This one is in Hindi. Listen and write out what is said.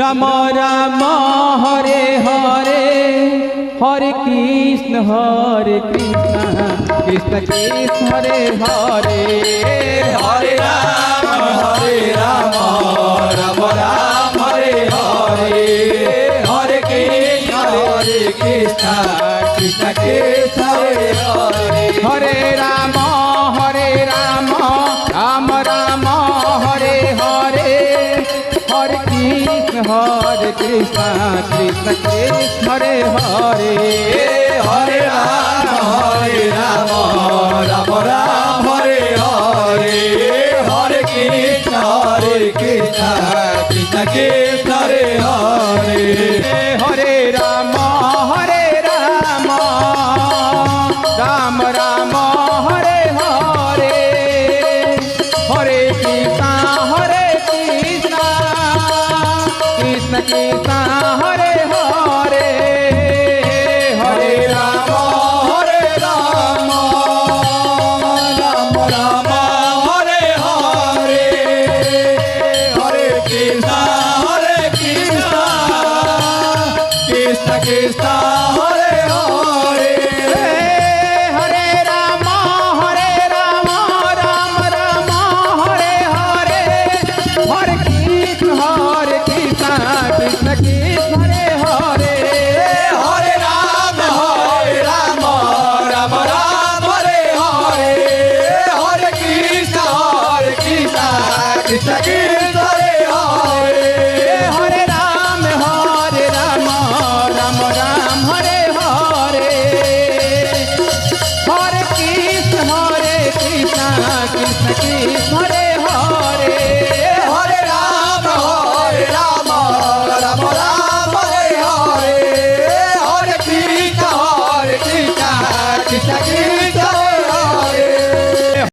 राम राम हरे हरे हरे कृष्ण कृष्ण कृष्ण हरे हरे हरे राम राम राम हरे हरे हरे कृष्ण कृष्ण कृष्ण हरे हरे हरे राम राम राम हरे हरे हरे कृष्ण कृष्ण कृष्ण हरे हरे हरे राम राम राम हरे हरे हरे कृष्ण कृष्ण कृष्ण हरे हरे हरे राम राम राम हरे हरे हरे कृष्ण कृष्ण कृष्ण हरे हरे हरे राम राम राम हरे हरे हरे कृष्ण कृष्ण कृष्ण हरे हरे हरे राम राम राम हरे हरे हरे कृष्ण कृष्ण कृष्ण हरे हरे हरे राम राम राम हरे हरे हरे कृष्ण कृष्ण कृष्ण हरे हरे हरे राम राम हरे हरे हरे कृष्ण कृष्ण कृष्ण